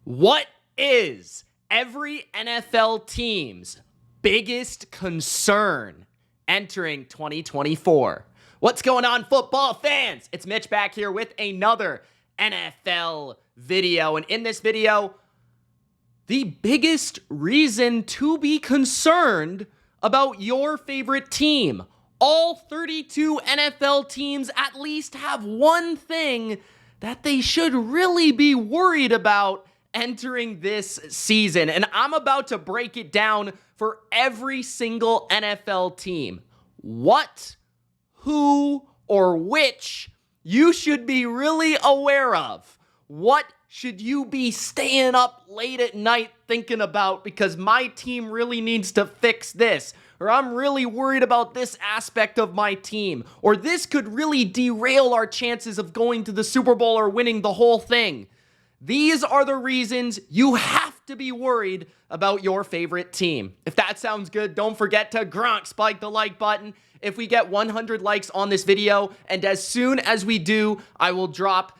What is every NFL team's biggest concern entering 2024? What's going on, football fans? It's Mitch back here with another NFL video. And in this video, the biggest reason to be concerned about your favorite team. All 32 NFL teams at least have one thing that they should really be worried about entering this season. And I'm about to break it down for every single NFL team. What, who, or which you should be really aware of. What should you be staying up late at night thinking about because my team really needs to fix this? Or I'm really worried about this aspect of my team. Or this could really derail our chances of going to the Super Bowl or winning the whole thing. These are the reasons you have to be worried about your favorite team. If that sounds good, don't forget to spike the like button. If we get 100 likes on this video, and as soon as we do, I will drop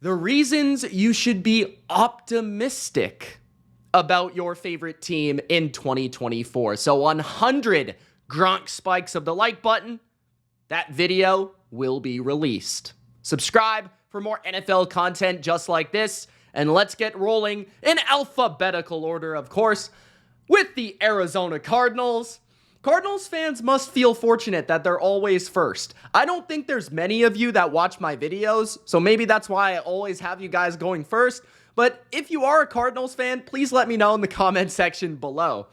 the reasons you should be optimistic about your favorite team in 2024. So 100 spikes of the like button, that video will be released. Subscribe for more NFL content just like this, and let's get rolling in alphabetical order, of course, with the Arizona Cardinals. Cardinals fans must feel fortunate that they're always first. I don't think there's many of you that watch my videos, so maybe that's why I always have you guys going first. But if you are a Cardinals fan, please let me know in the comment section below.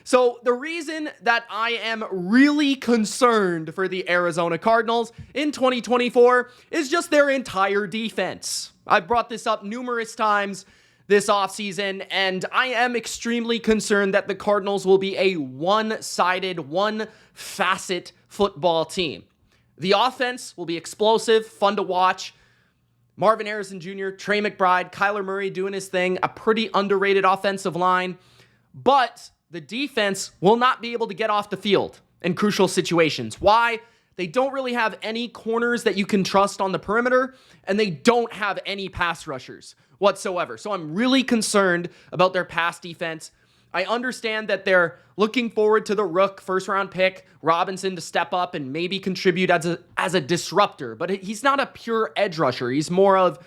So the reason that I am really concerned for the Arizona Cardinals in 2024 is just their entire defense. I've brought this up numerous times this offseason, and I am extremely concerned that the Cardinals will be a one-sided, one-facet football team. The offense will be explosive, fun to watch. Marvin Harrison Jr., Trey McBride, Kyler Murray doing his thing, a pretty underrated offensive line. But the defense will not be able to get off the field in crucial situations. Why? They don't really have any corners that you can trust on the perimeter, and they don't have any pass rushers whatsoever. So I'm really concerned about their pass defense. I understand that they're looking forward to the rook first-round pick, Robinson, to step up and maybe contribute as a disruptor, but he's not a pure edge rusher. He's more of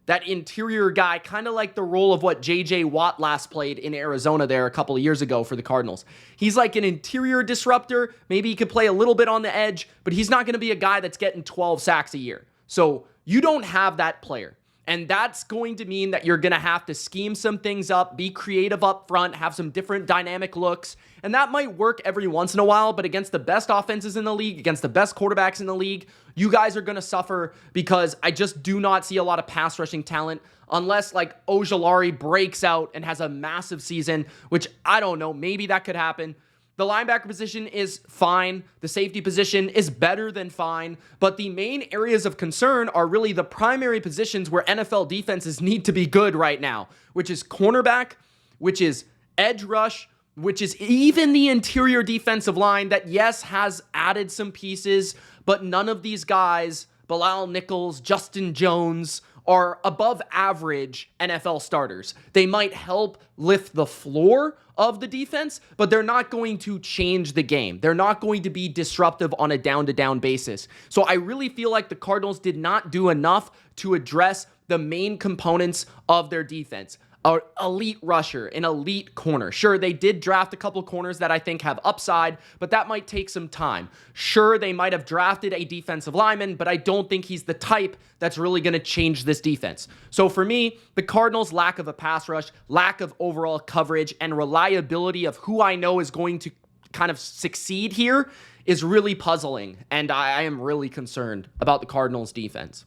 that interior guy, kind of like the role of what J.J. Watt last played in Arizona there a couple of years ago for the Cardinals. He's like an interior disruptor. Maybe he could play a little bit on the edge, but he's not going to be a guy that's getting 12 sacks a year. So you don't have that player. And that's going to mean that you're going to have to scheme some things up, be creative up front, have some different dynamic looks. And that might work every once in a while, but against the best offenses in the league, against the best quarterbacks in the league, you guys are going to suffer because I just do not see a lot of pass rushing talent unless like Ojulari breaks out and has a massive season, which I don't know, maybe that could happen. The linebacker position is fine. The safety position is better than fine. But the main areas of concern are really the primary positions where NFL defenses need to be good right now, which is cornerback, which is edge rush, which is even the interior defensive line that, yes, has added some pieces, but none of these guys, Bilal Nichols, Justin Jones, are above average NFL starters. They might help lift the floor of the defense, but they're not going to change the game. They're not going to be disruptive on a down-to-down basis. So I really feel like the Cardinals did not do enough to address the main components of their defense. An elite rusher, an elite corner. Sure, they did draft a couple corners that I think have upside, but that might take some time. Sure, they might have drafted a defensive lineman, but I don't think he's the type that's really going to change this defense. So for me, the Cardinals' lack of a pass rush, lack of overall coverage, and reliability of who I know is going to kind of succeed here is really puzzling, and I am really concerned about the Cardinals' defense.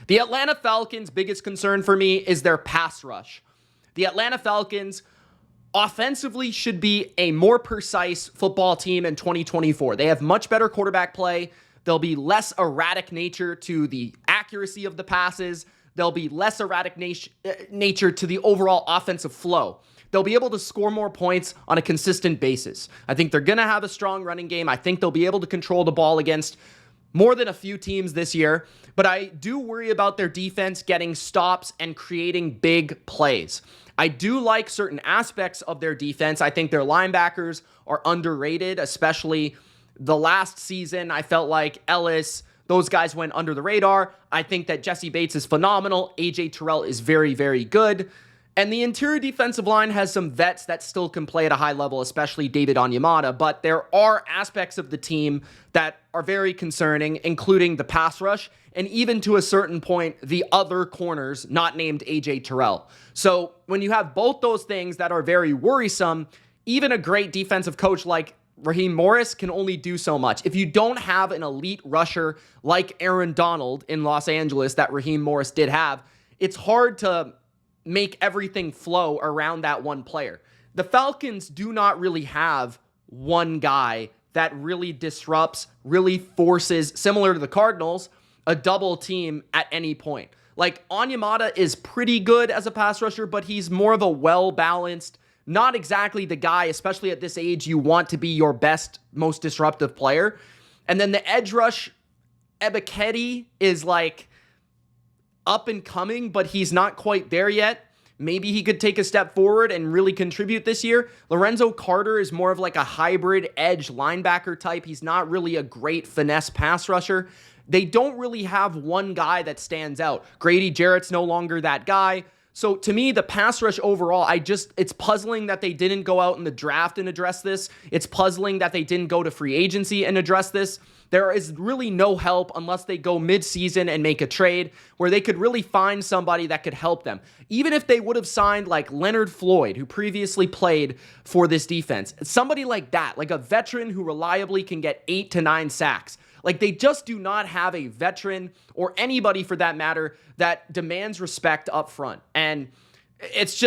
The Atlanta Falcons' biggest concern for me is their pass rush. The Atlanta Falcons offensively should be a more precise football team in 2024. They have much better quarterback play. There'll be less erratic nature to the accuracy of the passes. There'll be less erratic nature to the overall offensive flow. They'll be able to score more points on a consistent basis. I think they're going to have a strong running game. I think they'll be able to control the ball against more than a few teams this year, but I do worry about their defense getting stops and creating big plays. I do like certain aspects of their defense. I think their linebackers are underrated, especially the last season. I felt like Ellis, those guys went under the radar. I think that Jesse Bates is phenomenal. AJ Terrell is very, very good. And the interior defensive line has some vets that still can play at a high level, especially David Onyemata. But there are aspects of the team that are very concerning, including the pass rush, and even to a certain point, the other corners not named AJ Terrell. So when you have both those things that are very worrisome, even a great defensive coach like Raheem Morris can only do so much. If you don't have an elite rusher like Aaron Donald in Los Angeles that Raheem Morris did have, it's hard to make everything flow around that one player. The Falcons do not really have one guy that really disrupts, really forces, similar to the Cardinals, a double team at any point. Like, Onyemata is pretty good as a pass rusher, but he's more of a well-balanced, not exactly the guy, especially at this age, you want to be your best, most disruptive player. And then the edge rush, Ebiketie is like up and coming, but he's not quite there yet. Maybe he could take a step forward and really contribute this year. Lorenzo Carter is more of like a hybrid edge linebacker type. He's not really a great finesse pass rusher. They don't really have one guy that stands out. Grady Jarrett's no longer that guy. So to me, the pass rush overall, it's puzzling that they didn't go out in the draft and address this. It's puzzling that they didn't go to free agency and address this. There is really no help unless they go mid-season and make a trade where they could really find somebody that could help them. Even if they would have signed like Leonard Floyd, who previously played for this defense, somebody like that, like a veteran who reliably can get 8 to 9 sacks. Like, they just do not have a veteran or anybody for that matter that demands respect up front. And it's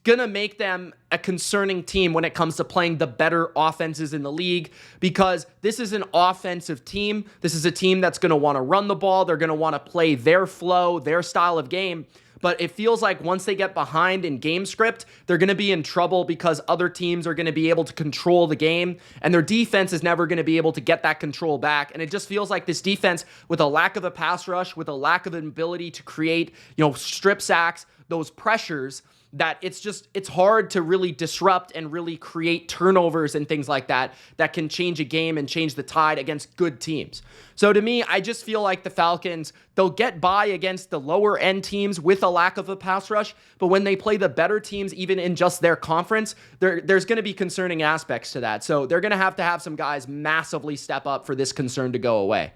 going to make them a concerning team when it comes to playing the better offenses in the league, because this is an offensive team. This is a team that's going to want to run the ball. They're going to want to play their flow, their style of game. But it feels like once they get behind in game script, they're going to be in trouble because other teams are going to be able to control the game, and their defense is never going to be able to get that control back. And it just feels like this defense, with a lack of a pass rush, with a lack of an ability to create, strip sacks, those pressures, that it's hard to really disrupt and really create turnovers and things like that can change a game and change the tide against good teams. So to me, I just feel like the Falcons, they'll get by against the lower end teams with a lack of a pass rush, but when they play the better teams, even in just their conference, there's going to be concerning aspects to that. So they're going to have some guys massively step up for this concern to go away.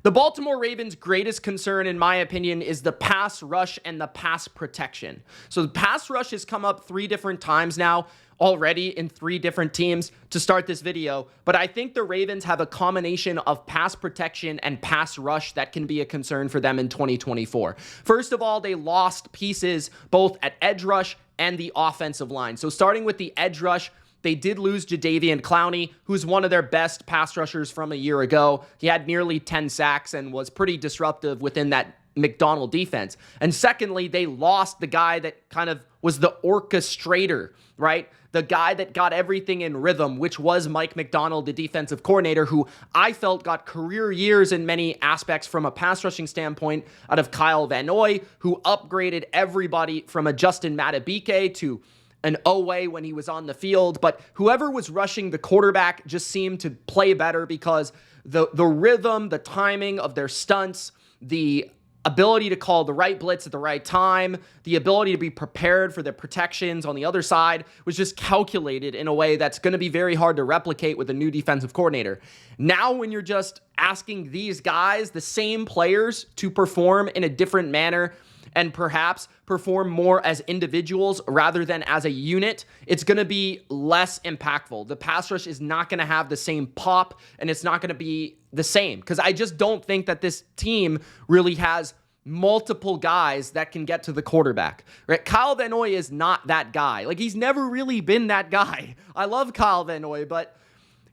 The Baltimore Ravens' greatest concern, in my opinion, is the pass rush and the pass protection. So the pass rush has come up 3 different times now already in 3 different teams to start this video, but I think the Ravens have a combination of pass protection and pass rush that can be a concern for them in 2024. First of all, they lost pieces both at edge rush and the offensive line. So starting with the edge rush, they did lose Jadeveon Clowney, who's one of their best pass rushers from a year ago. He had nearly 10 sacks and was pretty disruptive within that McDonald defense. And secondly, they lost the guy that kind of was the orchestrator, right? The guy that got everything in rhythm, which was Mike Macdonald, the defensive coordinator, who I felt got career years in many aspects from a pass rushing standpoint out of Kyle Van Noy, who upgraded everybody from a Justin Madubuike to an Owe when he was on the field. But whoever was rushing the quarterback just seemed to play better because the rhythm, the timing of their stunts, the ability to call the right blitz at the right time, the ability to be prepared for the protections on the other side was just calculated in a way that's going to be very hard to replicate with a new defensive coordinator. Now, when you're just asking these guys, the same players, to perform in a different manner and perhaps perform more as individuals rather than as a unit, it's going to be less impactful. The pass rush is not going to have the same pop, and it's not going to be the same, because I just don't think that this team really has multiple guys that can get to the quarterback, right? Kyle Van Noy is not that guy. Like, he's never really been that guy. I love Kyle Van Noy, but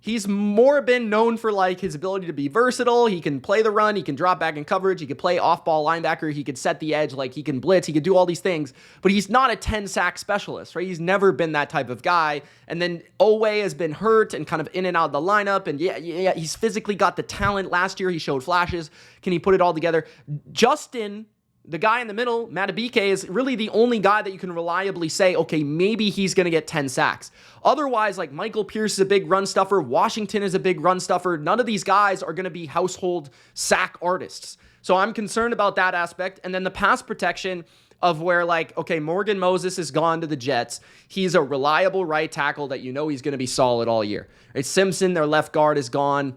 he's more been known for like his ability to be versatile. He can play the run. He can drop back in coverage. He can play off-ball linebacker. He could set the edge. Like he can blitz. He could do all these things, but he's not a 10-sack specialist, right? He's never been that type of guy. And then Owe has been hurt and kind of in and out of the lineup. And yeah, he's physically got the talent. Last year, he showed flashes. Can he put it all together? Justin, the guy in the middle, Matabike, is really the only guy that you can reliably say, okay, maybe he's going to get 10 sacks. Otherwise, like Michael Pierce is a big run stuffer. Washington is a big run stuffer. None of these guys are going to be household sack artists. So I'm concerned about that aspect. And then the pass protection of where like, okay, Morgan Moses has gone to the Jets. He's a reliable right tackle that you know he's going to be solid all year. Right? Simpson, their left guard, has gone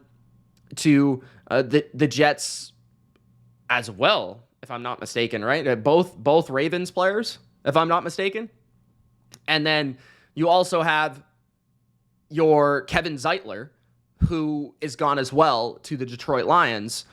to the Jets as well, if I'm not mistaken, right? Both Ravens players, if I'm not mistaken. And then you also have your Kevin Zeitler, who is gone as well to the Detroit Lions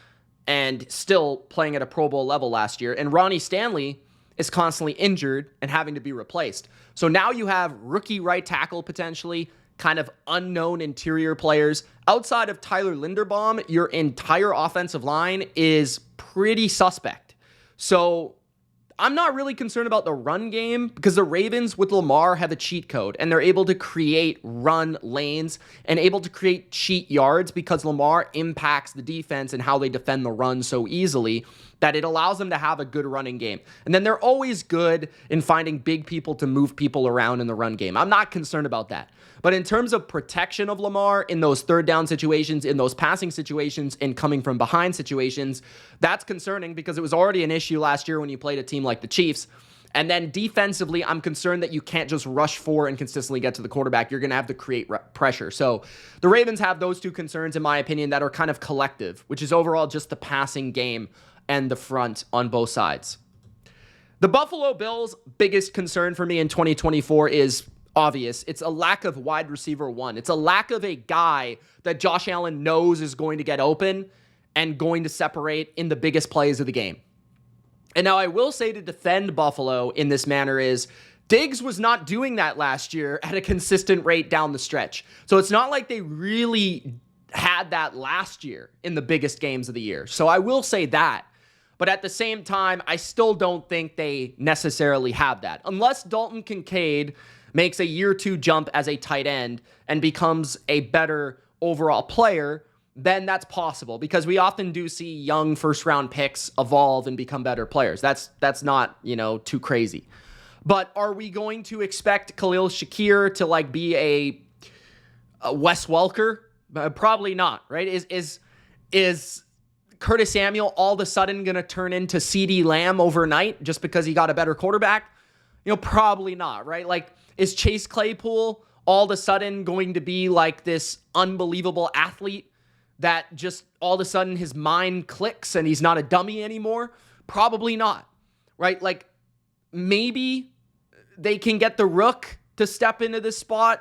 and still playing at a Pro Bowl level last year. And Ronnie Stanley is constantly injured and having to be replaced. So now you have rookie right tackle potentially, kind of unknown interior players. Outside of Tyler Linderbaum, your entire offensive line is pretty suspect. So I'm not really concerned about the run game because the Ravens with Lamar have a cheat code and they're able to create run lanes and able to create cheat yards because Lamar impacts the defense and how they defend the run so easily that it allows them to have a good running game. And then they're always good in finding big people to move people around in the run game. I'm not concerned about that. But in terms of protection of Lamar in those third down situations, in those passing situations, and coming from behind situations, that's concerning because it was already an issue last year when you played a team like the Chiefs. And then defensively, I'm concerned that you can't just rush for and consistently get to the quarterback. You're going to have to create pressure. So the Ravens have those two concerns, in my opinion, that are kind of collective, which is overall just the passing game and the front on both sides. The Buffalo Bills' biggest concern for me in 2024 is obvious. It's a lack of wide receiver one. It's a lack of a guy that Josh Allen knows is going to get open and going to separate in the biggest plays of the game. And now I will say to defend Buffalo in this manner is Diggs was not doing that last year at a consistent rate down the stretch. So it's not like they really had that last year in the biggest games of the year. So I will say that. But at the same time, I still don't think they necessarily have that. Unless Dalton Kincaid makes a year two jump as a tight end and becomes a better overall player, then that's possible because we often do see young first-round picks evolve and become better players. That's not, too crazy. But are we going to expect Khalil Shakir to like be a Wes Welker? Probably not, right? Is Curtis Samuel all of a sudden going to turn into CeeDee Lamb overnight just because he got a better quarterback? Probably not, right? Like, is Chase Claypool all of a sudden going to be like this unbelievable athlete that just all of a sudden his mind clicks and he's not a dummy anymore? Probably not, right? Like, maybe they can get the Rook to step into this spot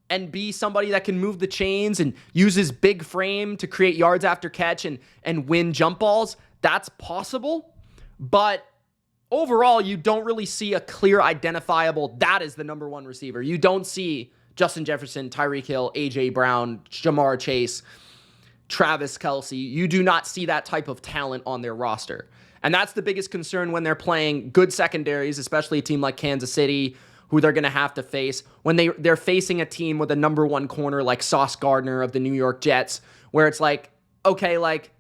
and be somebody that can move the chains and use his big frame to create yards after catch and win jump balls. That's possible. But overall, you don't really see a clear identifiable, that is the number one receiver. You don't see Justin Jefferson, Tyreek Hill, A.J. Brown, Jamar Chase, Travis Kelce. You do not see that type of talent on their roster. And that's the biggest concern when they're playing good secondaries, especially a team like Kansas City, who they're going to have to face when they're facing a team with a number one corner like Sauce Gardner of the New York Jets, where it's like, okay, like,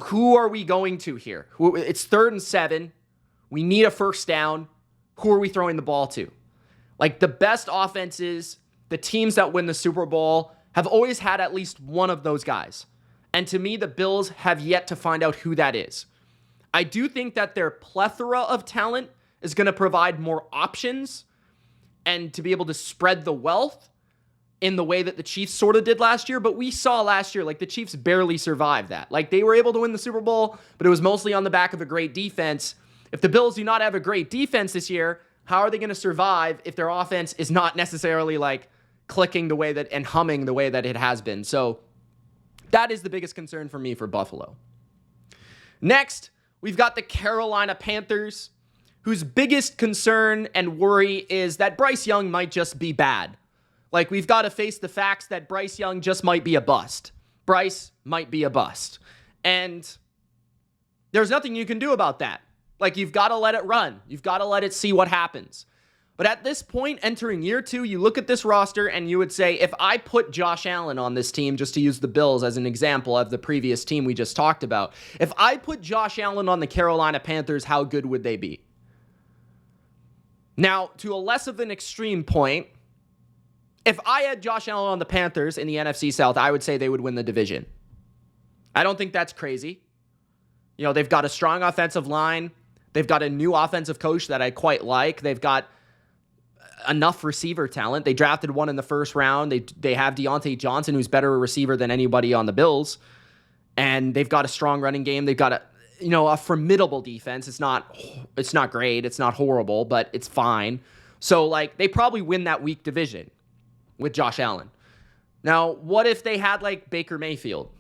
who are we going to here? It's 3rd and 7. We need a first down. Who are we throwing the ball to? Like, the best offenses, the teams that win the Super Bowl, have always had at least one of those guys. And to me, the Bills have yet to find out who that is. I do think that their plethora of talent is going to provide more options and to be able to spread the wealth in the way that the Chiefs sort of did last year. But we saw last year, like, the Chiefs barely survived that. Like, they were able to win the Super Bowl, but it was mostly on the back of a great defense. If the Bills do not have a great defense this year, how are they going to survive if their offense is not necessarily like clicking the way that and humming the way that it has been? So that is the biggest concern for me for Buffalo. Next, we've got the Carolina Panthers, whose biggest concern and worry is that Bryce Young might just be bad. Like, we've got to face the facts that Bryce Young just might be a bust. Bryce might be a bust. And there's nothing you can do about that. Like, you've got to let it run. You've got to let it see what happens. But at this point, entering year 2, you look at this roster and you would say, if I put Josh Allen on this team, just to use the Bills as an example of the previous team we just talked about, if I put Josh Allen on the Carolina Panthers, how good would they be? Now, to a less of an extreme point, if I had Josh Allen on the Panthers in the NFC South, I would say they would win the division. I don't think that's crazy. You know, they've got a strong offensive line. They've got a new offensive coach that I quite like. They've got enough receiver talent. They drafted one in the first round. They have Deontay Johnson, who's better a receiver than anybody on the Bills. And they've got a strong running game. They've got a formidable defense. It's not great. It's not horrible, but it's fine. So, like, they probably win that weak division with Josh Allen. Now, what if they had, like, Baker Mayfield?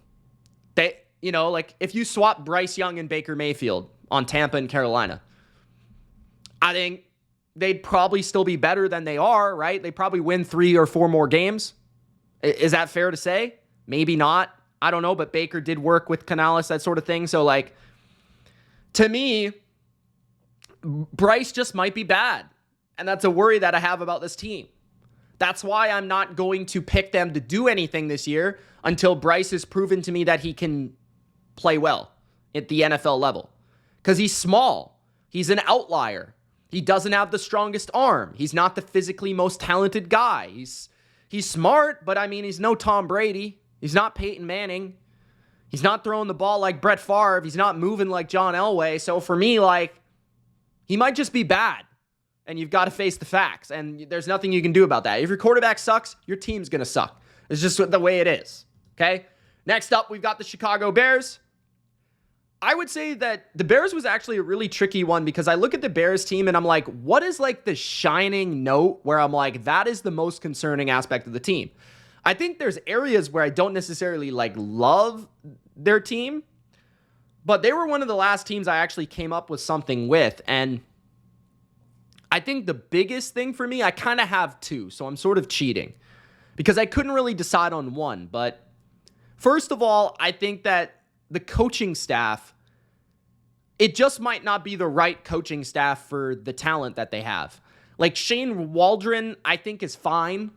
If you swap Bryce Young and Baker Mayfield on Tampa and Carolina, I think they'd probably still be better than they are, right? They probably win 3 or 4 more games. Is that fair to say? Maybe not. I don't know, but Baker did work with Canales, that sort of thing. So, like, to me, Bryce just might be bad. And that's a worry that I have about this team. That's why I'm not going to pick them to do anything this year until Bryce has proven to me that he can play well at the NFL level. Because he's small. He's an outlier. He doesn't have the strongest arm. He's not the physically most talented guy. He's smart, but I mean, he's no Tom Brady. He's not Peyton Manning. He's not throwing the ball like Brett Favre. He's not moving like John Elway. So for me, like, he might just be bad. And you've got to face the facts. And there's nothing you can do about that. If your quarterback sucks, your team's going to suck. It's just the way it is. Okay? Next up, we've got the Chicago Bears. I would say that the Bears was actually a really tricky one because I look at the Bears team and I'm like, what is like the shining note where I'm like, that is the most concerning aspect of the team? I think there's areas where I don't necessarily like love their team, but they were one of the last teams I actually came up with something with. And I think the biggest thing for me, I kind of have 2, so I'm sort of cheating because I couldn't really decide on one. But first of all, I think that the coaching staff, it just might not be the right coaching staff for the talent that they have. Like Shane Waldron, I think is fine.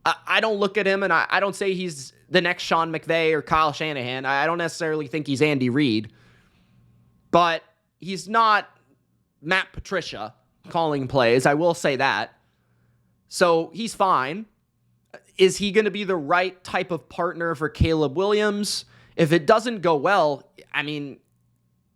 I don't look at him and I don't say he's the next Sean McVay or Kyle Shanahan. I don't necessarily think he's Andy Reid, but he's not Matt Patricia calling plays. I will say that. So he's fine. Is he going to be the right type of partner for Caleb Williams? If it doesn't go well, I mean,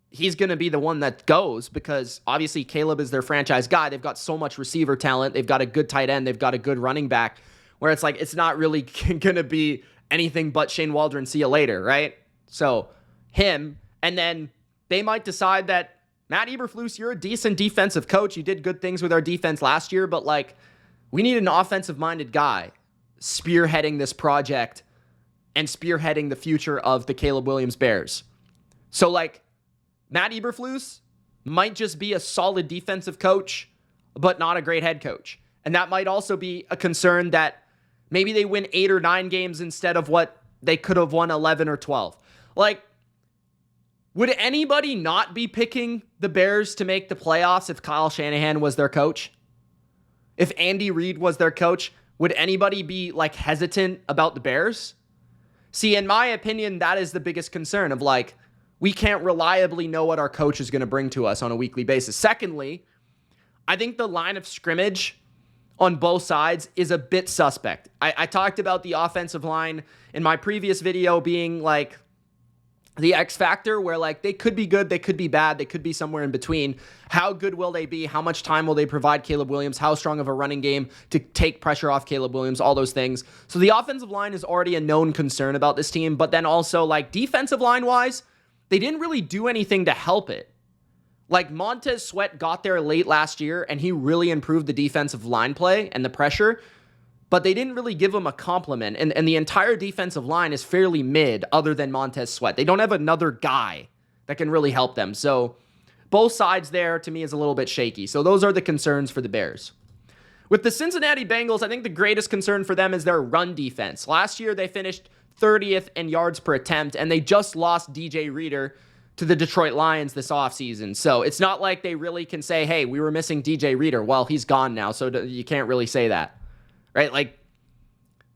he's going to be the one that goes because obviously Caleb is their franchise guy. They've got so much receiver talent. They've got a good tight end. They've got a good running back where it's like, it's not really going to be anything but Shane Waldron. See you later, right? So him, and then they might decide that Matt Eberflus, you're a decent defensive coach. You did good things with our defense last year, but like, we need an offensive-minded guy spearheading this project and spearheading the future of the Caleb Williams Bears. So, like, Matt Eberflus might just be a solid defensive coach, but not a great head coach. And that might also be a concern that maybe they win 8 or 9 games instead of what they could have won 11 or 12. Like, would anybody not be picking the Bears to make the playoffs if Kyle Shanahan was their coach? If Andy Reid was their coach, would anybody be, like, hesitant about the Bears? See, in my opinion, that is the biggest concern of like, we can't reliably know what our coach is going to bring to us on a weekly basis. Secondly, I think the line of scrimmage on both sides is a bit suspect. I talked about the offensive line in my previous video being like the X factor where like they could be good, they could be bad, they could be somewhere in between. How good will they be? How much time will they provide Caleb Williams? How strong of a running game to take pressure off Caleb Williams? All those things. So the offensive line is already a known concern about this team, but then also like defensive line wise, they didn't really do anything to help it. Like Montez Sweat got there late last year and he really improved the defensive line play and the pressure, but they didn't really give him a compliment. And the entire defensive line is fairly mid other than Montez Sweat. They don't have another guy that can really help them. So both sides there to me is a little bit shaky. So those are the concerns for the Bears. With the Cincinnati Bengals, I think the greatest concern for them is their run defense. Last year, they finished 30th in yards per attempt, and they just lost DJ Reader to the Detroit Lions this offseason. So it's not like they really can say, hey, we were missing DJ Reader. Well, he's gone now, so you can't really say that, right? Like,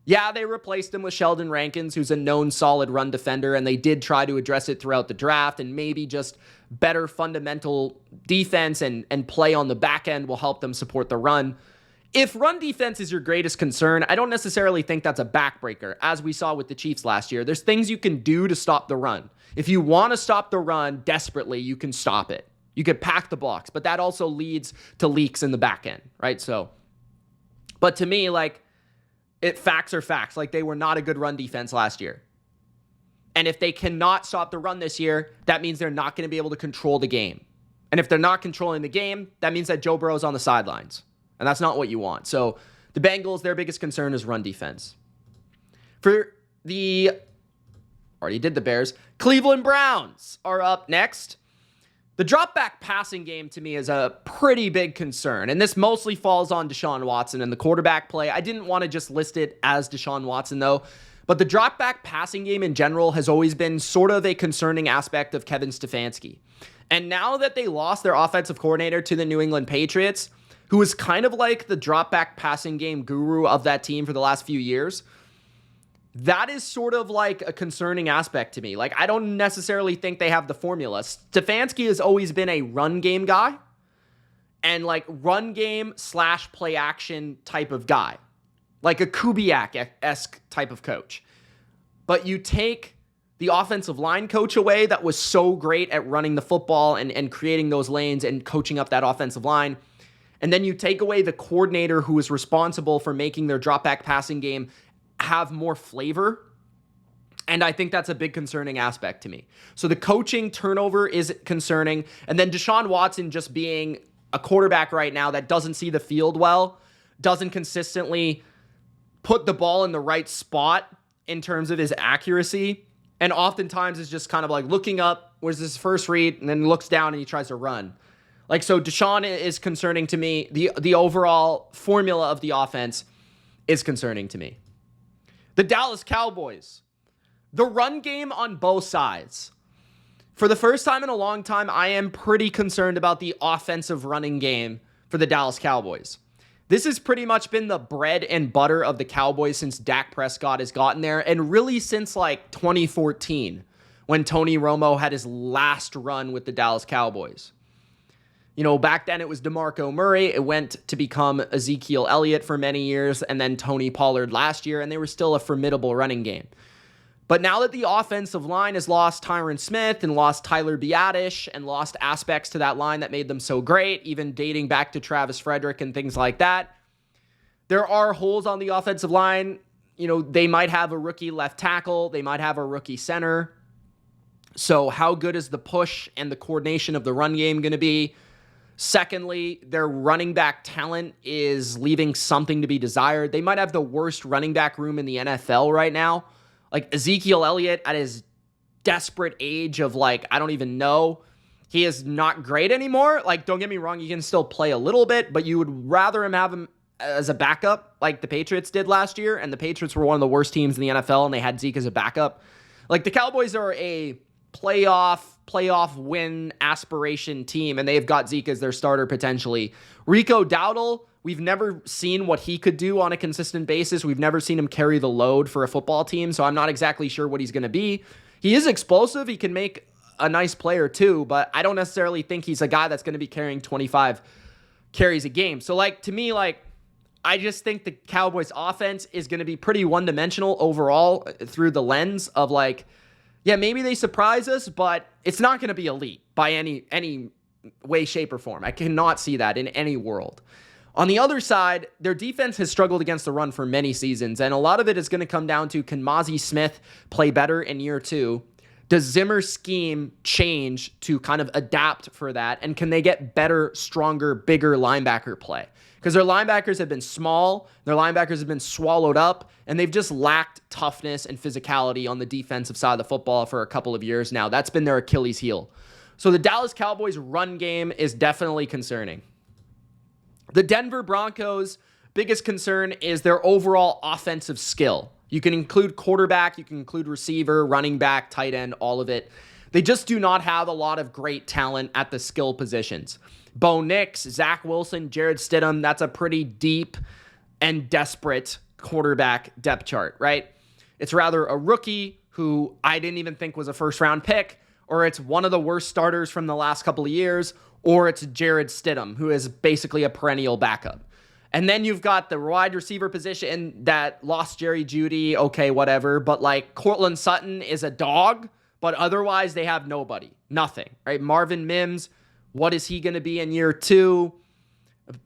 yeah, they replaced him with Sheldon Rankins, who's a known solid run defender, and they did try to address it throughout the draft, and maybe just better fundamental defense and play on the back end will help them support the run. If run defense is your greatest concern, I don't necessarily think that's a backbreaker, as we saw with the Chiefs last year. There's things you can do to stop the run. If you want to stop the run desperately, you can stop it. You could pack the box, but that also leads to leaks in the back end, right? So, but to me, like, facts are facts. Like, they were not a good run defense last year. And if they cannot stop the run this year, that means they're not going to be able to control the game. And if they're not controlling the game, that means that Joe Burrow's on the sidelines. And that's not what you want. So the Bengals, their biggest concern is run defense. Already did the Bears. Cleveland Browns are up next. The drop back passing game to me is a pretty big concern, and this mostly falls on Deshaun Watson and the quarterback play. I didn't want to just list it as Deshaun Watson though, but the drop back passing game in general has always been sort of a concerning aspect of Kevin Stefanski. And now that they lost their offensive coordinator to the New England Patriots, who is kind of like the drop back passing game guru of that team for the last few years, that is sort of like a concerning aspect to me. Like, I don't necessarily think they have the formula. Stefanski has always been a run game guy and like run game / play action type of guy, like a Kubiak-esque type of coach. But you take the offensive line coach away that was so great at running the football and creating those lanes and coaching up that offensive line, and then you take away the coordinator who is responsible for making their drop back passing game have more flavor. And I think that's a big concerning aspect to me. So the coaching turnover is concerning. And then Deshaun Watson just being a quarterback right now that doesn't see the field well, doesn't consistently put the ball in the right spot in terms of his accuracy. And oftentimes is just kind of like looking up, where's his first read, and then looks down and he tries to run. Like, so Deshaun is concerning to me. The overall formula of the offense is concerning to me. The Dallas Cowboys. The run game on both sides. For the first time in a long time, I am pretty concerned about the offensive running game for the Dallas Cowboys. This has pretty much been the bread and butter of the Cowboys since Dak Prescott has gotten there, and really since like 2014, when Tony Romo had his last run with the Dallas Cowboys. You know, back then it was DeMarco Murray. It went to become Ezekiel Elliott for many years, and then Tony Pollard last year, and they were still a formidable running game. But now that the offensive line has lost Tyron Smith and lost Tyler Biadasz and lost aspects to that line that made them so great, even dating back to Travis Frederick and things like that, there are holes on the offensive line. You know, they might have a rookie left tackle. They might have a rookie center. So how good is the push and the coordination of the run game going to be? Secondly, their running back talent is leaving something to be desired. They might have the worst running back room in the NFL right now. Like Ezekiel Elliott at his desperate age of like, I don't even know. He is not great anymore. Like, don't get me wrong, you can still play a little bit, but you would rather have him as a backup like the Patriots did last year. And the Patriots were one of the worst teams in the NFL and they had Zeke as a backup. Like the Cowboys are a playoff win aspiration team, and they've got Zeke as their starter potentially. Rico Dowdle, we've never seen what he could do on a consistent basis. We've never seen him carry the load for a football team, so I'm not exactly sure what he's going to be. He is explosive. He can make a nice player too, but I don't necessarily think he's a guy that's going to be carrying 25 carries a game. So like, to me, like, I just think the Cowboys offense is going to be pretty one-dimensional overall through the lens of like, yeah, maybe they surprise us, but it's not going to be elite by any way, shape, or form. I cannot see that in any world. On the other side, their defense has struggled against the run for many seasons, and a lot of it is going to come down to, can Mozzie Smith play better in year 2? Does Zimmer's scheme change to kind of adapt for that? And can they get better, stronger, bigger linebacker play? Because their linebackers have been small, their linebackers have been swallowed up, and they've just lacked toughness and physicality on the defensive side of the football for a couple of years now. That's been their Achilles heel. So the Dallas Cowboys run game is definitely concerning. The Denver Broncos, biggest concern is their overall offensive skill. You can include quarterback, you can include receiver, running back, tight end, all of it. They just do not have a lot of great talent at the skill positions. Bo Nix, Zach Wilson, Jared Stidham, that's a pretty deep and desperate quarterback depth chart, right? It's rather a rookie who I didn't even think was a first-round pick, or it's one of the worst starters from the last couple of years, or it's Jared Stidham, who is basically a perennial backup. And then you've got the wide receiver position that lost Jerry Jeudy, okay, whatever, but like Courtland Sutton is a dog, but otherwise they have nobody, nothing, right? Marvin Mims, what is he going to be in year 2?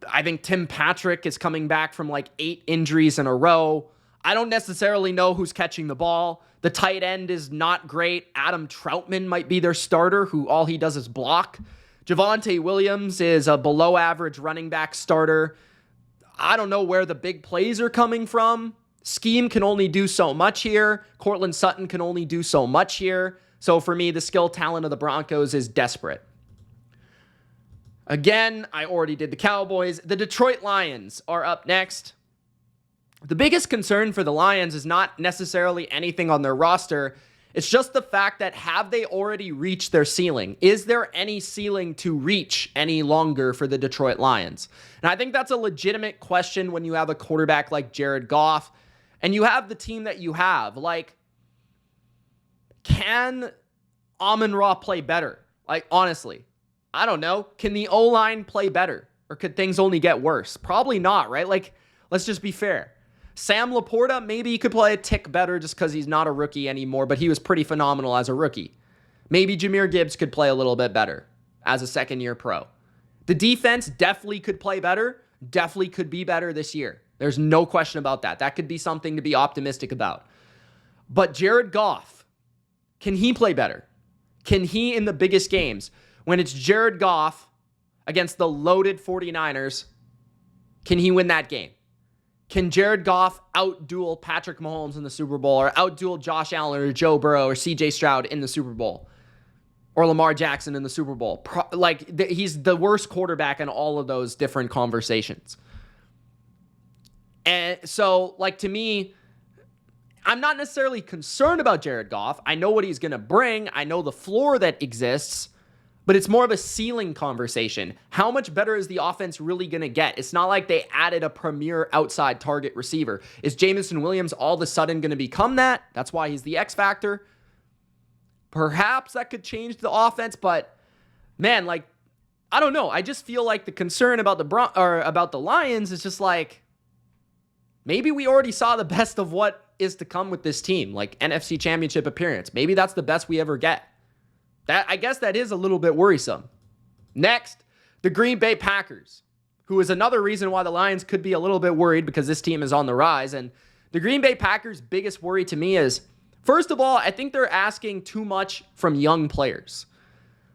I think Tim Patrick is coming back from like 8 injuries in a row. I don't necessarily know who's catching the ball. The tight end is not great. Adam Troutman might be their starter, who all he does is block. Javonte Williams is a below average running back starter. I don't know where the big plays are coming from. Scheme can only do so much here. Courtland Sutton can only do so much here. So for me, the skill talent of the Broncos is desperate. Again, I already did the Cowboys. The Detroit Lions are up next. The biggest concern for the Lions is not necessarily anything on their roster. It's just the fact that have they already reached their ceiling? Is there any ceiling to reach any longer for the Detroit Lions? And I think that's a legitimate question when you have a quarterback like Jared Goff and you have the team that you have. Like, can Amon-Ra play better? Like, honestly, I don't know. Can the O-line play better? Or could things only get worse? Probably not, right? Like, let's just be fair. Sam Laporta, maybe he could play a tick better just because he's not a rookie anymore, but he was pretty phenomenal as a rookie. Maybe Jahmyr Gibbs could play a little bit better as a second-year pro. The defense definitely could play better, definitely could be better this year. There's no question about that. That could be something to be optimistic about. But Jared Goff, can he play better? Can he, in the biggest games, when it's Jared Goff against the loaded 49ers, can he win that game? Can Jared Goff outduel Patrick Mahomes in the Super Bowl, or outduel Josh Allen or Joe Burrow or CJ Stroud in the Super Bowl, or Lamar Jackson in the Super Bowl? He's the worst quarterback in all of those different conversations. And so, to me, I'm not necessarily concerned about Jared Goff. I know what he's going to bring. I know the floor that exists. But it's more of a ceiling conversation. How much better is the offense really going to get? It's not like they added a premier outside target receiver. Is Jameson Williams all of a sudden going to become that? That's why he's the X factor. Perhaps that could change the offense, but man, I don't know. I just feel like the concern about the Lions is just like, maybe we already saw the best of what is to come with this team, like NFC Championship appearance. Maybe that's the best we ever get. I guess that is a little bit worrisome. Next, the Green Bay Packers, who is another reason why the Lions could be a little bit worried because this team is on the rise. And the Green Bay Packers' biggest worry to me is, first of all, I think they're asking too much from young players.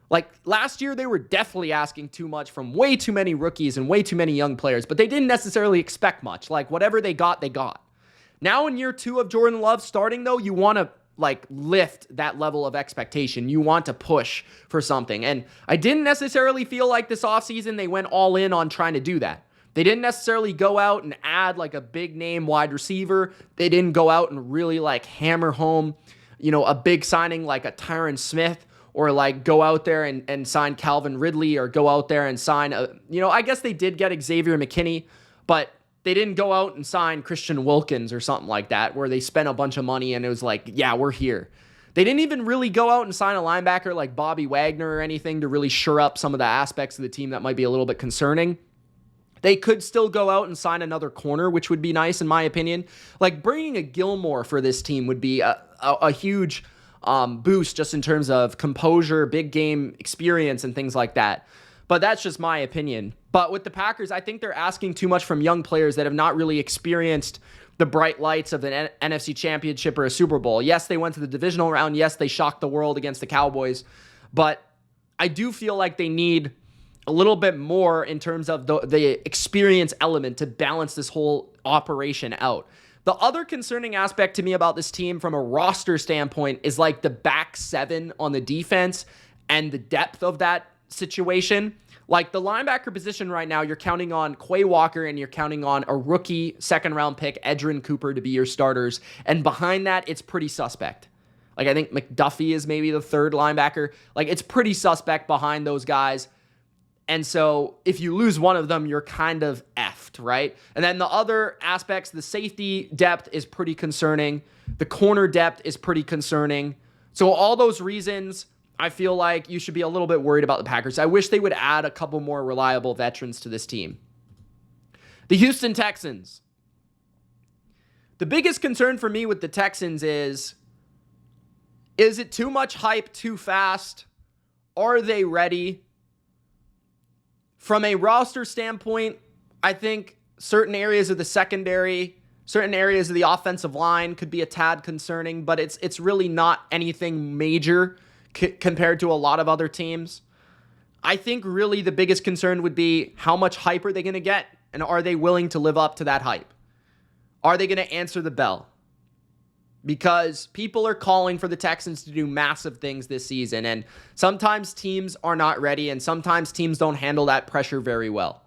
Like last year, they were definitely asking too much from way too many rookies and way too many young players, but they didn't necessarily expect much. Like whatever they got, they got. Now in year 2 of Jordan Love starting, though, you want to lift that level of expectation. You want to push for something. And I didn't necessarily feel like this offseason they went all in on trying to do that. They didn't necessarily go out and add a big name wide receiver. They didn't go out and really hammer home, a big signing like a Tyron Smith, or go out there and sign Calvin Ridley, or go out there and sign I guess they did get Xavier McKinney, but they didn't go out and sign Christian Wilkins or something like that, where they spent a bunch of money and it was yeah, we're here. They didn't even really go out and sign a linebacker like Bobby Wagner or anything to really shore up some of the aspects of the team that might be a little bit concerning. They could still go out and sign another corner, which would be nice in my opinion. Bringing a Gilmore for this team would be a huge boost just in terms of composure, big game experience, and things like that. But that's just my opinion. But with the Packers, I think they're asking too much from young players that have not really experienced the bright lights of an NFC Championship or a Super Bowl. Yes, they went to the divisional round. Yes, they shocked the world against the Cowboys. But I do feel like they need a little bit more in terms of the experience element to balance this whole operation out. The other concerning aspect to me about this team from a roster standpoint is the back seven on the defense and the depth of that situation. Like the linebacker position right now, you're counting on Quay Walker and you're counting on a rookie second-round pick, Edgerrin Cooper, to be your starters. And behind that, it's pretty suspect. Like I think McDuffie is maybe the third linebacker. Like it's pretty suspect behind those guys. And so if you lose one of them, you're kind of effed, right? And then the other aspects, the safety depth is pretty concerning. The corner depth is pretty concerning. So all those reasons, I feel like you should be a little bit worried about the Packers. I wish they would add a couple more reliable veterans to this team. The Houston Texans. The biggest concern for me with the Texans is it too much hype too fast? Are they ready? From a roster standpoint, I think certain areas of the secondary, certain areas of the offensive line could be a tad concerning, but it's really not anything major compared to a lot of other teams. I think really the biggest concern would be how much hype are they going to get, and are they willing to live up to that hype? Are they going to answer the bell? Because people are calling for the Texans to do massive things this season, and sometimes teams are not ready, and sometimes teams don't handle that pressure very well.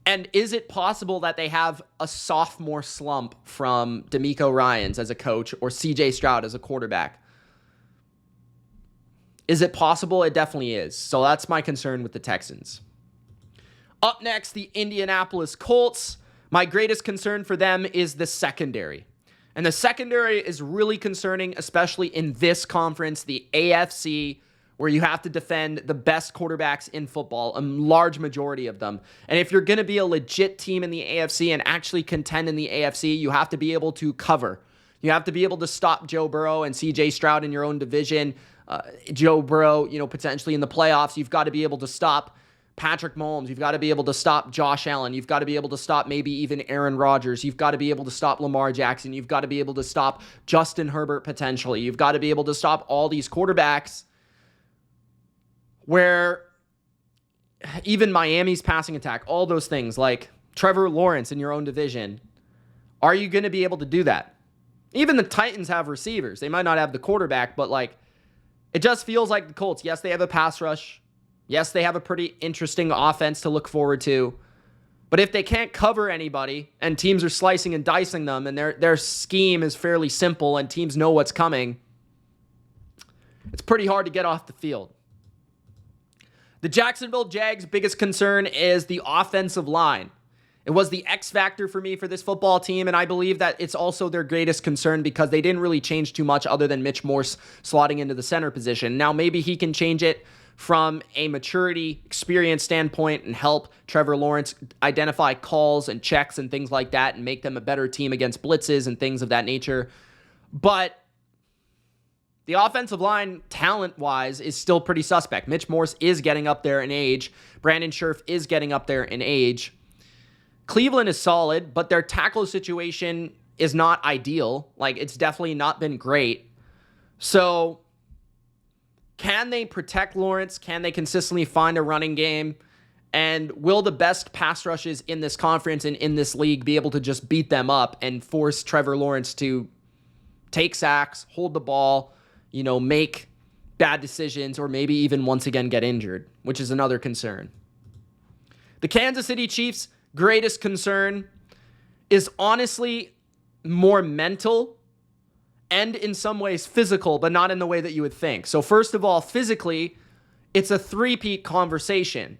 And is it possible that they have a sophomore slump from DeMeco Ryans as a coach or CJ Stroud as a quarterback? Is it possible? It definitely is. So that's my concern with the Texans. Up next, the Indianapolis Colts. My greatest concern for them is the secondary. And the secondary is really concerning, especially in this conference, the AFC, where you have to defend the best quarterbacks in football, a large majority of them. And if you're going to be a legit team in the AFC and actually contend in the AFC, you have to be able to cover. You have to be able to stop Joe Burrow and CJ Stroud in your own division. Joe Burrow, potentially in the playoffs. You've got to be able to stop Patrick Mahomes. You've got to be able to stop Josh Allen. You've got to be able to stop maybe even Aaron Rodgers. You've got to be able to stop Lamar Jackson. You've got to be able to stop Justin Herbert potentially. You've got to be able to stop all these quarterbacks where even Miami's passing attack, all those things like Trevor Lawrence in your own division. Are you going to be able to do that? Even the Titans have receivers. They might not have the quarterback, but it just feels like the Colts. Yes, they have a pass rush. Yes, they have a pretty interesting offense to look forward to. But if they can't cover anybody and teams are slicing and dicing them and their scheme is fairly simple and teams know what's coming, it's pretty hard to get off the field. The Jacksonville Jags' biggest concern is the offensive line. It was the X factor for me for this football team, and I believe that it's also their greatest concern because they didn't really change too much other than Mitch Morse slotting into the center position. Now, maybe he can change it from a maturity, experience standpoint and help Trevor Lawrence identify calls and checks and things like that and make them a better team against blitzes and things of that nature. But the offensive line, talent-wise, is still pretty suspect. Mitch Morse is getting up there in age. Brandon Scherf is getting up there in age. Cleveland is solid, but their tackle situation is not ideal. It's definitely not been great. So can they protect Lawrence? Can they consistently find a running game? And will the best pass rushes in this conference and in this league be able to just beat them up and force Trevor Lawrence to take sacks, hold the ball, make bad decisions, or maybe even once again get injured, which is another concern. The Kansas City Chiefs' greatest concern is honestly more mental and in some ways physical, but not in the way that you would think. So first of all, physically, it's a three-peat conversation.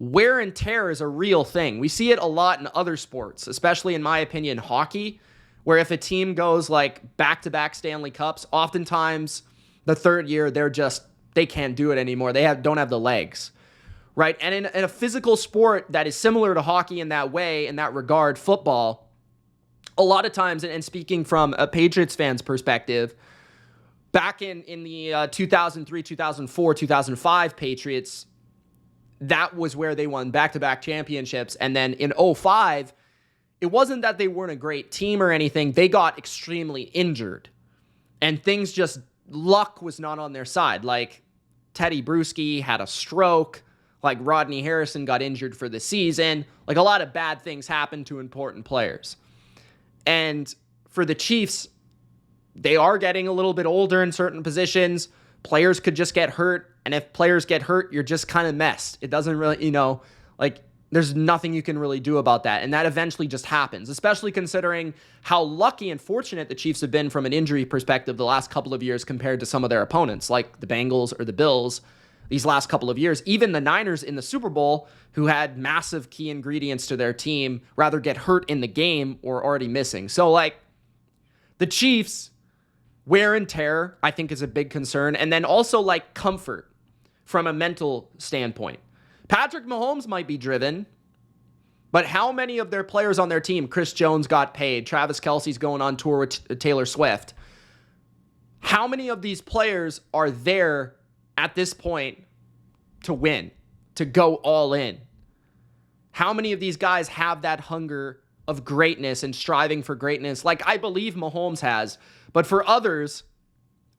Wear and tear is a real thing. We see it a lot in other sports, especially in my opinion, hockey, where if a team goes back-to-back Stanley Cups, oftentimes the third year they can't do it anymore. They don't have the legs, right? And in a physical sport that is similar to hockey in that way, in that regard, football, a lot of times, and speaking from a Patriots fan's perspective, back in the 2003, 2004, 2005 Patriots, that was where they won back-to-back championships. And then in 2005, it wasn't that they weren't a great team or anything. They got extremely injured. And luck was not on their side. Teddy Bruschi had a stroke. Rodney Harrison got injured for the season. A lot of bad things happened to important players. And for the Chiefs, they are getting a little bit older in certain positions. Players could just get hurt, and if players get hurt, you're just kind of messed. It doesn't really, like, there's nothing you can really do about that, and that eventually just happens, especially considering how lucky and fortunate the Chiefs have been from an injury perspective the last couple of years compared to some of their opponents, like the Bengals or the Bills these last couple of years. Even the Niners in the Super Bowl, who had massive key ingredients to their team, rather get hurt in the game or already missing. So, like, the Chiefs, wear and tear, I think, is a big concern. And then also, like, comfort from a mental standpoint. Patrick Mahomes might be driven, but how many of their players on their team, Chris Jones got paid, Travis Kelce's going on tour with Taylor Swift, how many of these players are there at this point to win, to go all in? How many of these guys have that hunger of greatness and striving for greatness like I believe Mahomes has? But for others,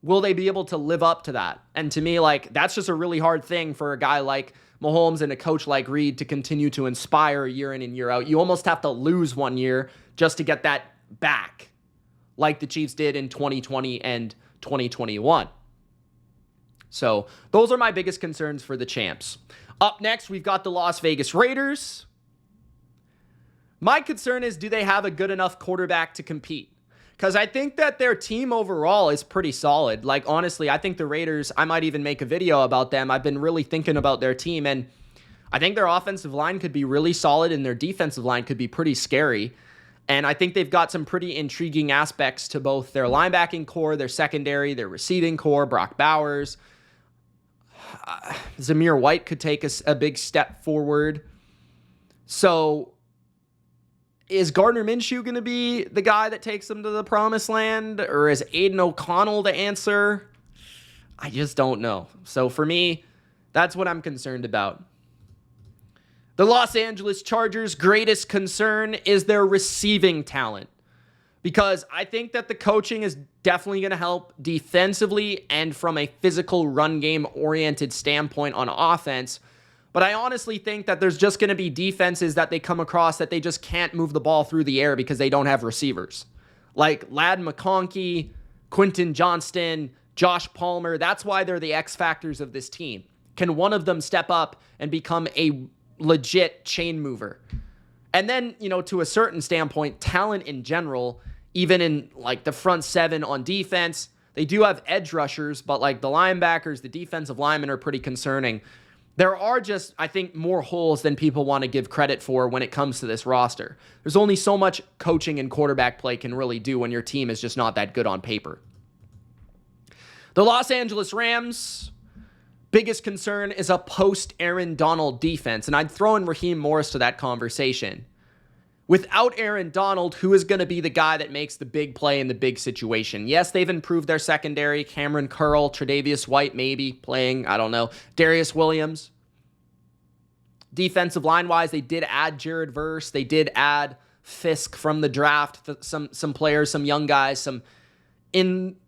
will they be able to live up to that? And to me, like, that's just a really hard thing for a guy like Mahomes and a coach like Reid to continue to inspire year in and year out. You almost have to lose one year just to get that back, like the Chiefs did in 2020 and 2021. So those are my biggest concerns for the champs. Up next, we've got the Las Vegas Raiders. My concern is, do they have a good enough quarterback to compete? Because I think that their team overall is pretty solid. Like, honestly, I think the Raiders, I might even make a video about them. I've been really thinking about their team, and I think their offensive line could be really solid, and their defensive line could be pretty scary. And I think they've got some pretty intriguing aspects to both their linebacking core, their secondary, their receiving core, Brock Bowers. Zamir White could take a big step forward. So is Gardner Minshew going to be the guy that takes them to the promised land? Or is Aiden O'Connell the answer? I just don't know. So for me, that's what I'm concerned about. The Los Angeles Chargers' greatest concern is their receiving talent. Because I think that the coaching is definitely going to help defensively and from a physical run game oriented standpoint on offense. But I honestly think that there's just going to be defenses that they come across that they just can't move the ball through the air because they don't have receivers. Like Ladd McConkey, Quentin Johnston, Josh Palmer. That's why they're the X factors of this team. Can one of them step up and become a legit chain mover? And then, to a certain standpoint, talent in general, even in like the front seven on defense, they do have edge rushers, but like the linebackers, the defensive linemen are pretty concerning. There are just, I think, more holes than people want to give credit for when it comes to this roster. There's only so much coaching and quarterback play can really do when your team is just not that good on paper. The Los Angeles Rams' biggest concern is a post-Aaron Donald defense, and I'd throw in Raheem Morris to that conversation. Without Aaron Donald, who is going to be the guy that makes the big play in the big situation? Yes, they've improved their secondary. Cameron Curl, Tre'Davious White maybe playing, I don't know. Darius Williams. Defensive line-wise, they did add Jared Verse. They did add Fisk from the draft. Some players, some young guys, some influence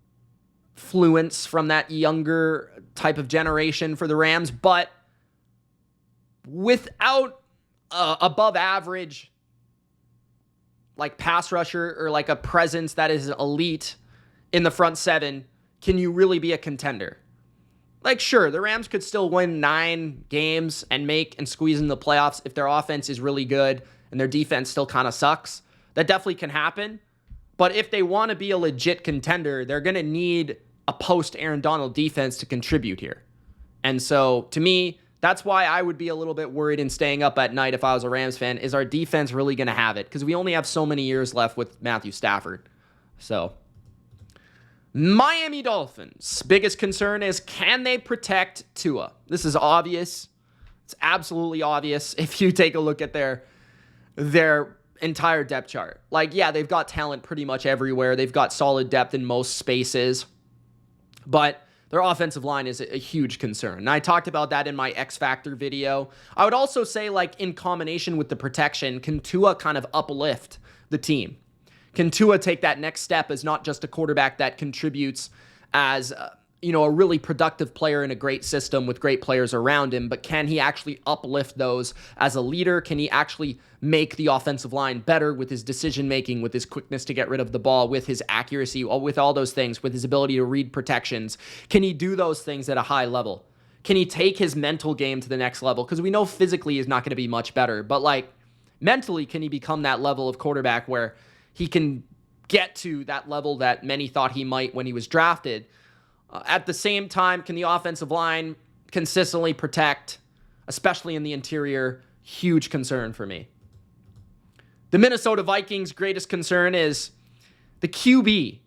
from that younger type of generation for the Rams. But without above average like pass rusher or like a presence that is elite in the front seven, can you really be a contender? Like, sure, the Rams could still win 9 games and make and squeeze in the playoffs if their offense is really good and their defense still kind of sucks. That definitely can happen. But if they want to be a legit contender, they're going to need a post-Aaron Donald defense to contribute here. And so, to me, that's why I would be a little bit worried in staying up at night if I was a Rams fan. Is our defense really going to have it? Because we only have so many years left with Matthew Stafford. So, Miami Dolphins' biggest concern is, can they protect Tua? This is obvious. It's absolutely obvious if you take a look at their entire depth chart. Like, yeah, they've got talent pretty much everywhere. They've got solid depth in most spaces. But their offensive line is a huge concern. And I talked about that in my X Factor video. I would also say, like, in combination with the protection, can Tua kind of uplift the team? Can Tua take that next step as not just a quarterback that contributes as a really productive player in a great system with great players around him, but can he actually uplift those as a leader? Can he actually make the offensive line better with his decision-making, with his quickness to get rid of the ball, with his accuracy, with all those things, with his ability to read protections? Can he do those things at a high level? Can he take his mental game to the next level? Because we know physically he's not going to be much better, but like mentally, can he become that level of quarterback where he can get to that level that many thought he might when he was drafted? At the same time, can the offensive line consistently protect, especially in the interior? Huge concern for me. The Minnesota Vikings' greatest concern is the QB,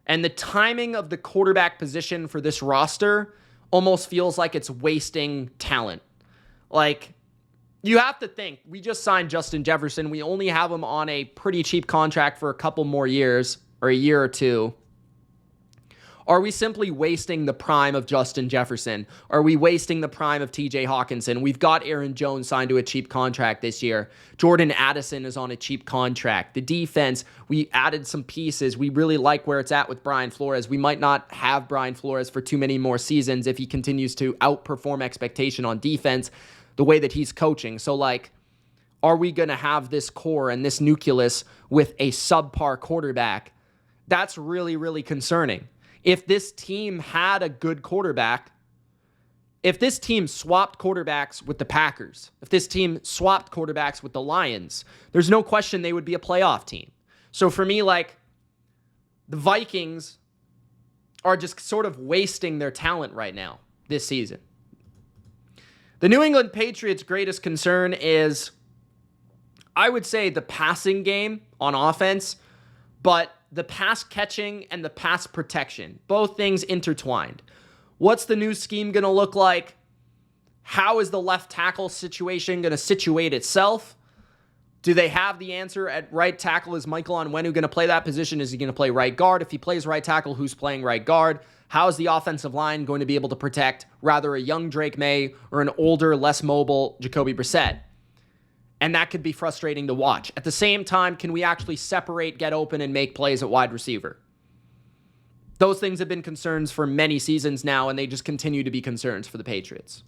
and the timing of the quarterback position for this roster almost feels like it's wasting talent. Like, you have to think, we just signed Justin Jefferson. We only have him on a pretty cheap contract for a couple more years, or a year or two. Are we simply wasting the prime of Justin Jefferson? Are we wasting the prime of TJ Hawkinson? We've got Aaron Jones signed to a cheap contract this year. Jordan Addison is on a cheap contract. The defense, we added some pieces. We really like where it's at with Brian Flores. We might not have Brian Flores for too many more seasons if he continues to outperform expectation on defense the way that he's coaching. So, like, are we going to have this core and this nucleus with a subpar quarterback? That's really, really concerning. If this team had a good quarterback, if this team swapped quarterbacks with the Packers, if this team swapped quarterbacks with the Lions, there's no question they would be a playoff team. So for me, like, the Vikings are just sort of wasting their talent right now this season. The New England Patriots' greatest concern is, I would say, the passing game on offense, but the pass catching and the pass protection, both things intertwined. What's the new scheme going to look like? How is the left tackle situation going to situate itself? Do they have the answer at right tackle? Is Michael Onwenu going to play that position? Is he going to play right guard? If he plays right tackle, who's playing right guard? How is the offensive line going to be able to protect rather a young Drake May or an older, less mobile Jacoby Brissett? And that could be frustrating to watch. At the same time, can we actually separate, get open, and make plays at wide receiver? Those things have been concerns for many seasons now, and they just continue to be concerns for the Patriots.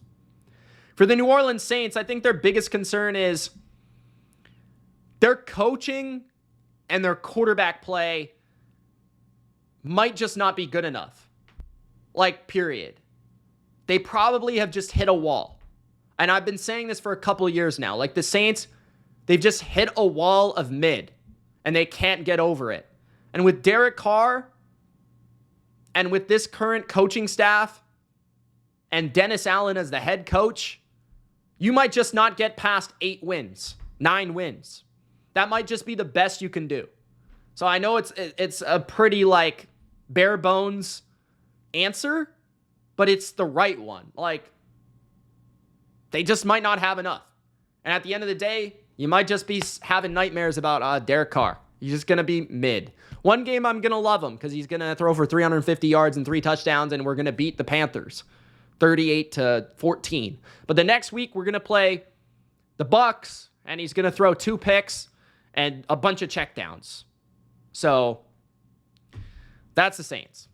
For the New Orleans Saints, I think their biggest concern is their coaching and their quarterback play might just not be good enough. Like, period. They probably have just hit a wall. And I've been saying this for a couple of years now. Like, the Saints, they've just hit a wall of mid, and they can't get over it. And with Derek Carr, and with this current coaching staff, and Dennis Allen as the head coach, you might just not get past 8 wins, 9 wins. That might just be the best you can do. So I know it's a pretty, like, bare bones answer, but it's the right one. Like, they just might not have enough. And at the end of the day, you might just be having nightmares about Derek Carr. He's just going to be mid. One game I'm going to love him because he's going to throw for 350 yards and 3 touchdowns, and we're going to beat the Panthers 38-14. But the next week, we're going to play the Bucs, and he's going to throw 2 picks and a bunch of checkdowns. So that's the Saints.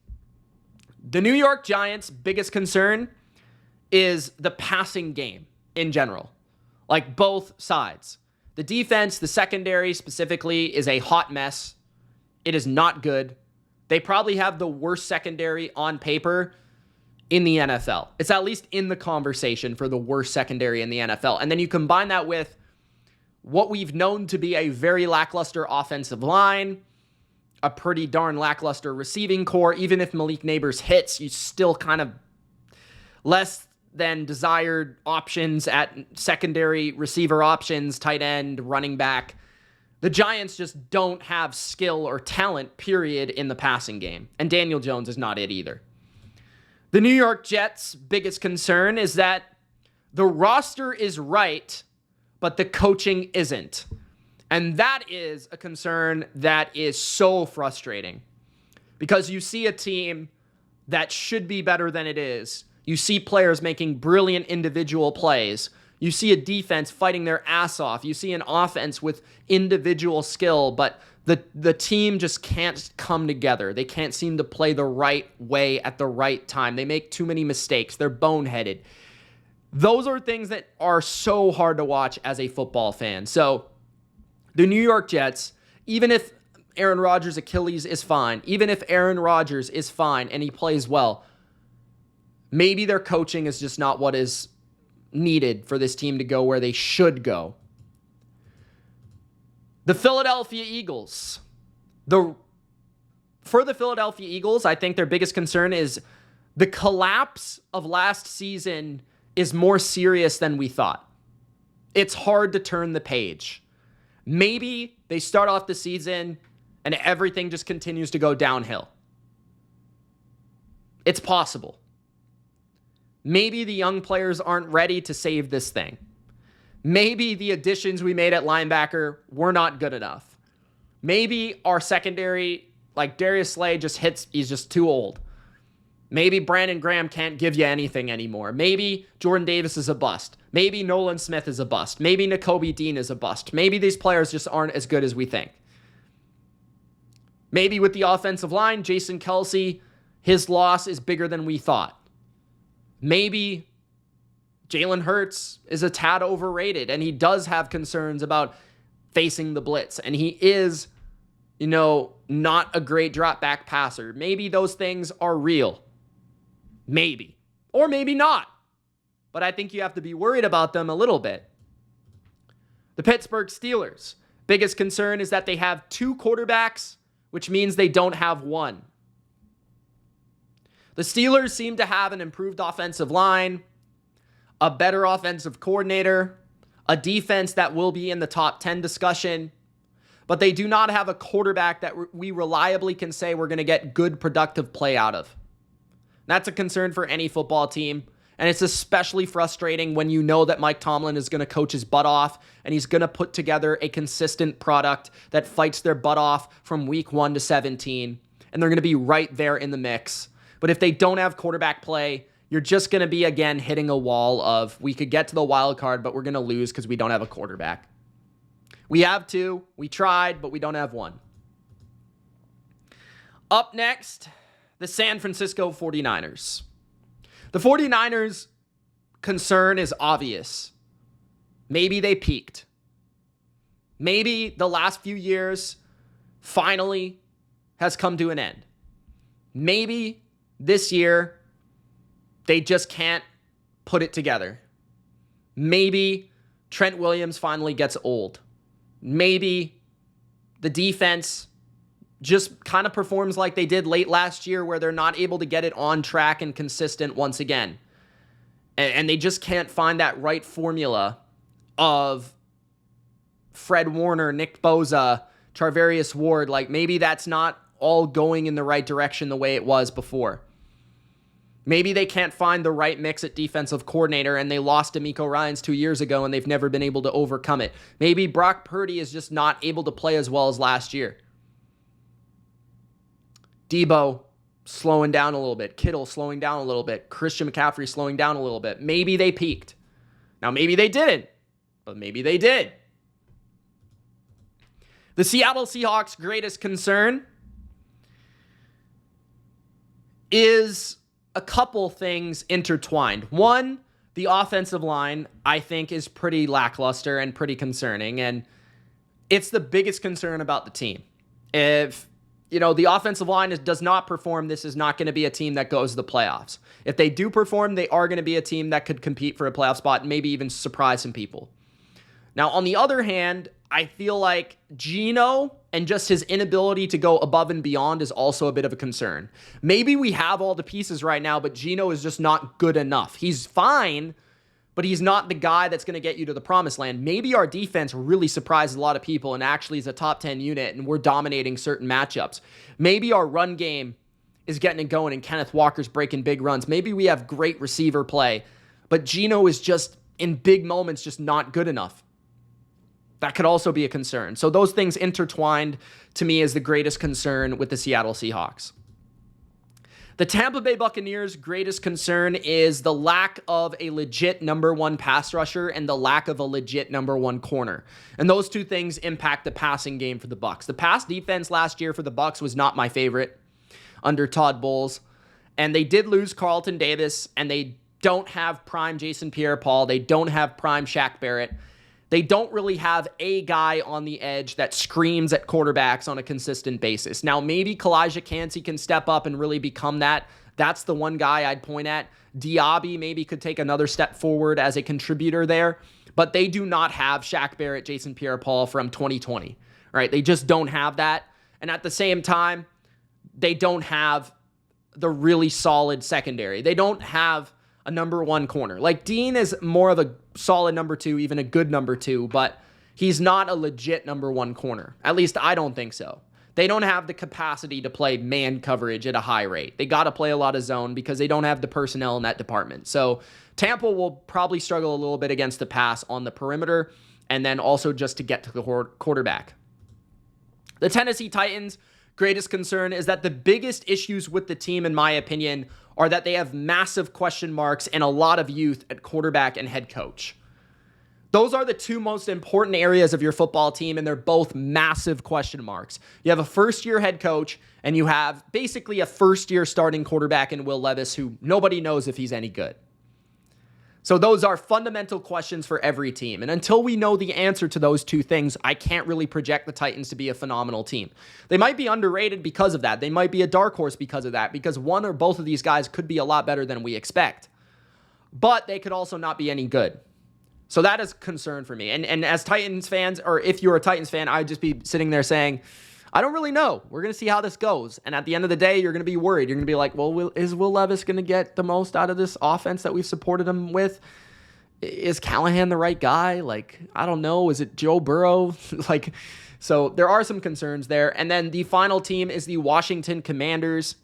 The New York Giants' biggest concern is the passing game in general, like both sides. The defense, the secondary specifically, is a hot mess. It is not good. They probably have the worst secondary on paper in the NFL. It's at least in the conversation for the worst secondary in the NFL. And then you combine that with what we've known to be a very lackluster offensive line, a pretty darn lackluster receiving core. Even if Malik Neighbors hits, you still kind of less than desired options at secondary receiver options, tight end, running back. The Giants just don't have skill or talent, period, in the passing game. And Daniel Jones is not it either. The New York Jets' biggest concern is that the roster is right, but the coaching isn't. And that is a concern that is so frustrating. Because you see a team that should be better than it is. You see players making brilliant individual plays. You see a defense fighting their ass off. You see an offense with individual skill, but The team just can't come together. They can't seem to play the right way at the right time. They make too many mistakes. They're boneheaded. Those are things that are so hard to watch as a football fan. So the New York Jets, even if Aaron Rodgers' Achilles is fine, even if Aaron Rodgers is fine and he plays well, maybe their coaching is just not what is needed for this team to go where they should go. The Philadelphia Eagles. For the Philadelphia Eagles, I think their biggest concern is the collapse of last season is more serious than we thought. It's hard to turn the page. Maybe they start off the season and everything just continues to go downhill. It's possible. Maybe the young players aren't ready to save this thing. Maybe the additions we made at linebacker were not good enough. Maybe our secondary, like Darius Slay, he's just too old. Maybe Brandon Graham can't give you anything anymore. Maybe Jordan Davis is a bust. Maybe Nolan Smith is a bust. Maybe Nakobe Dean is a bust. Maybe these players just aren't as good as we think. Maybe with the offensive line, Jason Kelce, his loss is bigger than we thought. Maybe Jalen Hurts is a tad overrated, and he does have concerns about facing the blitz, and he is, not a great drop back passer. Maybe those things are real. Maybe. Or maybe not. But I think you have to be worried about them a little bit. The Pittsburgh Steelers. Biggest concern is that they have 2 quarterbacks, which means they don't have one. The Steelers seem to have an improved offensive line, a better offensive coordinator, a defense that will be in the top 10 discussion, but they do not have a quarterback that we reliably can say we're going to get good, productive play out of. That's a concern for any football team, and it's especially frustrating when you know that Mike Tomlin is going to coach his butt off, and he's going to put together a consistent product that fights their butt off from week 1 to 17, and they're going to be right there in the mix. But if they don't have quarterback play, you're just going to be, again, hitting a wall of we could get to the wild card, but we're going to lose because we don't have a quarterback. We have 2. We tried, but we don't have 1. Up next, the San Francisco 49ers. The 49ers' concern is obvious. Maybe they peaked. Maybe the last few years finally has come to an end. Maybe this year they just can't put it together. Maybe Trent Williams finally gets old. Maybe the defense just kind of performs like they did late last year where they're not able to get it on track and consistent once again. And they just can't find that right formula of Fred Warner, Nick Bosa, Charvarius Ward. Like maybe that's not all going in the right direction the way it was before. Maybe they can't find the right mix at defensive coordinator and they lost D'Amico Ryans 2 years ago and they've never been able to overcome it. Maybe Brock Purdy is just not able to play as well as last year. Debo slowing down a little bit. Kittle slowing down a little bit. Christian McCaffrey slowing down a little bit. Maybe they peaked. Now, maybe they didn't, but maybe they did. The Seattle Seahawks' greatest concern is a couple things intertwined. One, the offensive line, I think, is pretty lackluster and pretty concerning, and it's the biggest concern about the team. If, the offensive line does not perform, this is not going to be a team that goes to the playoffs. If they do perform, they are going to be a team that could compete for a playoff spot and maybe even surprise some people. Now, on the other hand, I feel like Geno and just his inability to go above and beyond is also a bit of a concern. Maybe we have all the pieces right now, but Geno is just not good enough. He's fine, but he's not the guy that's going to get you to the promised land. Maybe our defense really surprises a lot of people and actually is a top 10 unit and we're dominating certain matchups. Maybe our run game is getting it going and Kenneth Walker's breaking big runs. Maybe we have great receiver play, but Geno is just, in big moments, just not good enough. That could also be a concern. So those things intertwined to me as the greatest concern with the Seattle Seahawks. The Tampa Bay Buccaneers' greatest concern is the lack of a legit number one pass rusher and the lack of a legit number one corner. And those two things impact the passing game for the Bucs. The pass defense last year for the Bucs was not my favorite under Todd Bowles. And they did lose Carlton Davis, and they don't have prime Jason Pierre-Paul. They don't have prime Shaq Barrett. They don't really have a guy on the edge that screams at quarterbacks on a consistent basis. Now, maybe Kalijah Kancey can step up and really become that. That's the one guy I'd point at. Diaby maybe could take another step forward as a contributor there, but they do not have Shaq Barrett, Jason Pierre-Paul from 2020, right? They just don't have that. And at the same time, they don't have the really solid secondary. They don't have a number one corner. Like, Dean is more of a solid number two, even a good number two, but he's not a legit number one corner. At least I don't think so. They don't have the capacity to play man coverage at a high rate. They got to play a lot of zone because they don't have the personnel in that department. So Tampa will probably struggle a little bit against the pass on the perimeter, and then also just to get to the quarterback. The Tennessee Titans' greatest concern is that the biggest issues with the team, in my opinion, are that they have massive question marks and a lot of youth at quarterback and head coach. Those are the two most important areas of your football team, and they're both massive question marks. You have a first-year head coach, and you have basically a first-year starting quarterback in Will Levis, who nobody knows if he's any good. So those are fundamental questions for every team. And until we know the answer to those two things, I can't really project the Titans to be a phenomenal team. They might be underrated because of that. They might be a dark horse because of that, because one or both of these guys could be a lot better than we expect. But they could also not be any good. So that is a concern for me. And as Titans fans, or if you're a Titans fan, I'd just be sitting there saying, I don't really know. We're going to see how this goes. And at the end of the day, you're going to be worried. You're going to be like, well, is Will Levis going to get the most out of this offense that we've supported him with? Is Callahan the right guy? Like, I don't know. Is it Joe Burrow? So there are some concerns there. And then the final team is the Washington Commanders,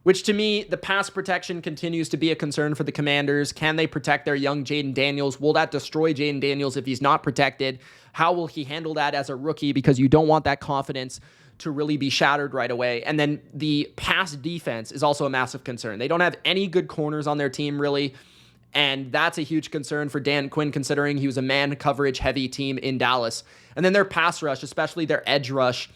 which to me, the pass protection continues to be a concern for the Commanders. Can they protect their young Jaden Daniels? Will that destroy Jaden Daniels if he's not protected? How will he handle that as a rookie? Because you don't want that confidence to really be shattered right away. And then the pass defense is also a massive concern. They don't have any good corners on their team, really. And that's a huge concern for Dan Quinn, considering he was a man coverage heavy team in Dallas. And then their pass rush, especially their edge rush,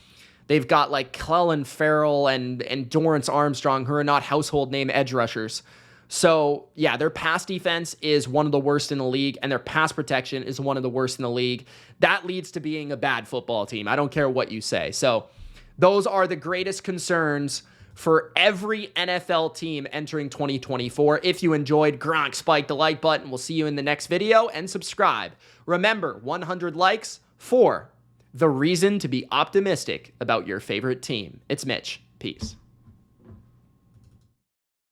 they've got like Clellan Ferrell and Dorrance Armstrong, who are not household name edge rushers. So, yeah, their pass defense is one of the worst in the league, and their pass protection is one of the worst in the league. That leads to being a bad football team. I don't care what you say. So, those are the greatest concerns for every NFL team entering 2024. If you enjoyed, Gronk, spike the like button. We'll see you in the next video, and subscribe. Remember, 100 likes for the reason to be optimistic about your favorite team. It's Mitch. Peace.